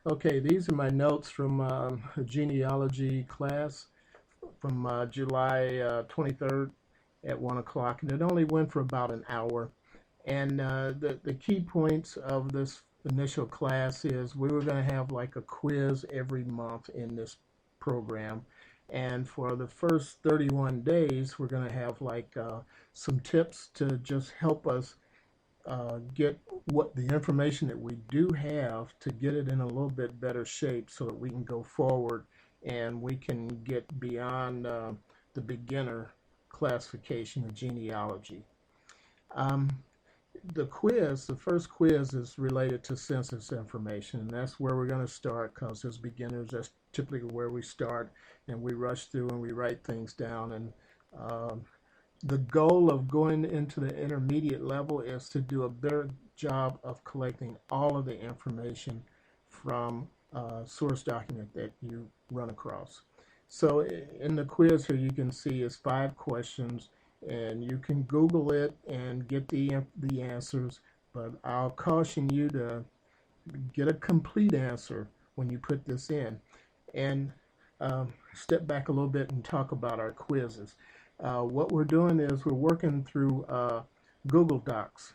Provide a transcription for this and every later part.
Okay, these are my notes from a genealogy class from July 23rd at 1 o'clock, and it only went for about an hour. And the key points of this initial class is we were going to have like a quiz every month in this program. And for the first 31 days, we're going to have like some tips to just help us get what the information that we do have to get it in a little bit better shape so that we can go forward and we can get beyond the beginner classification of genealogy. Um, the first quiz is related to census information, and that's where we're going to start because as beginners, that's typically where we start, and we rush through and we write things down. And um, the goal of going into the intermediate level is to do a better job of collecting all of the information from a source document that you run across. So in the quiz here, you can see it's 5 questions, and you can Google it and get the answers. But I'll caution you to get a complete answer when you put this in. And step back a little bit and talk about our quizzes. What we're doing is we're working through Google Docs.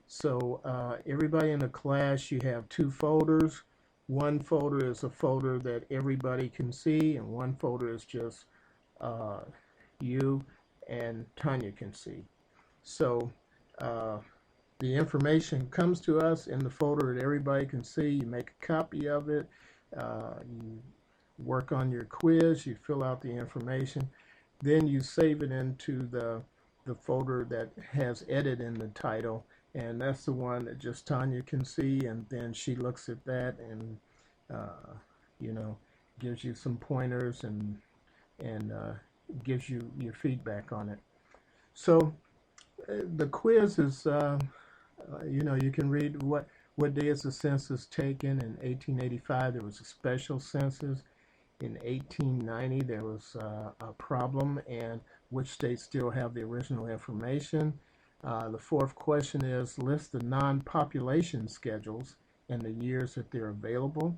So everybody in the class, you have 2 folders. One folder is a folder that everybody can see, and one folder is just uh, you and Tanya can see. So uh, the information comes to us in the folder that everybody can see. You make a copy of it. You work on your quiz. You fill out the information. Then you save it into the folder that has edit in the title, and that's the one that just Tanya can see, and then she looks at that and uh, you know gives you some pointers and gives you your feedback on it. So the quiz is you can read what day is the census taken. In 1885 there was a special census. In 1890 there was a problem, and which states still have the original information. The fourth question is list the non-population schedules and the years that they're available.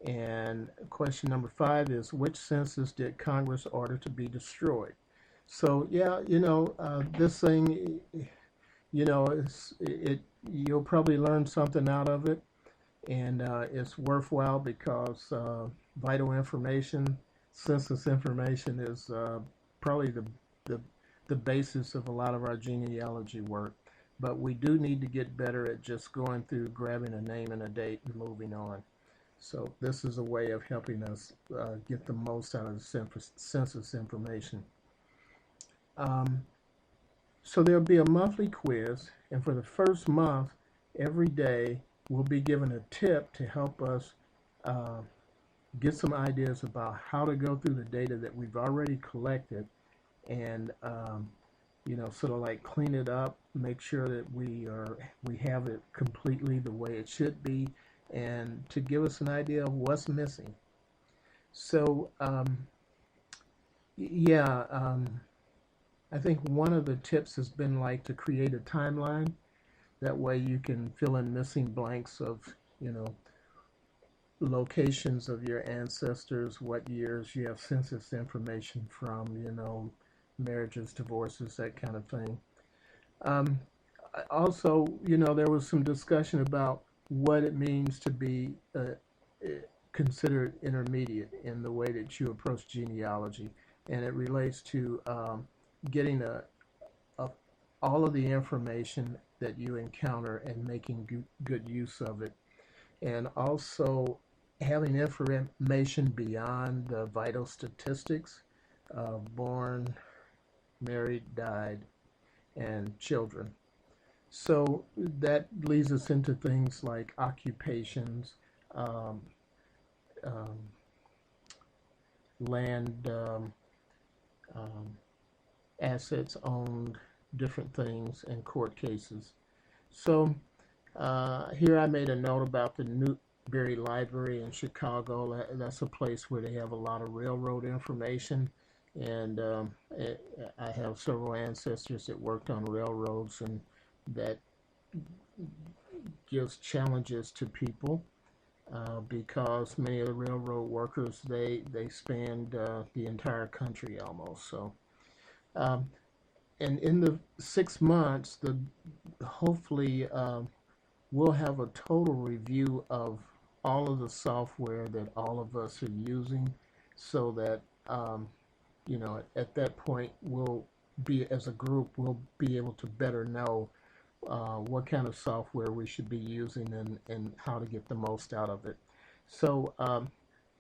And question number 5 is which census did Congress order to be destroyed? So yeah, this thing, you'll probably learn something out of it, and it's worthwhile because vital information, census information, is probably the the basis of a lot of our genealogy work. But we do need to get better at just going through, grabbing a name and a date, and moving on. So this is a way of helping us get the most out of the census information. Um, so there'll be a monthly quiz, and for the first month, every day we'll be given a tip to help us uh, get some ideas about how to go through the data that we've already collected and sort of like clean it up, make sure that we have it completely the way it should be, and to give us an idea of what's missing. So yeah, I think one of the tips has been like to create a timeline. That way you can fill in missing blanks of you know locations of your ancestors, what years you have census information from, marriages, divorces, that kind of thing. Um, Also, there was some discussion about what it means to be considered intermediate in the way that you approach genealogy, and it relates to getting a all of the information that you encounter and making good use of it, and also having information beyond the vital statistics of born, married, died, and children. So that leads us into things like occupations, um, um, land, um, assets owned, different things, and court cases. So here I made a note about the Newberry Library in Chicago. That's a place where they have a lot of railroad information. And I have several ancestors that worked on railroads, and that gives challenges to people. because many of the railroad workers they spanned the entire country almost. So, um, and in the 6 months, the hopefully we'll have a total review of all of the software that all of us are using, so that at that point we'll be as a group we'll be able to better know what kind of software we should be using and how to get the most out of it. So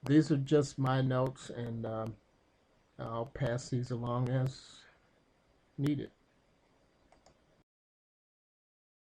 these are just my notes, and I'll pass these along as needed.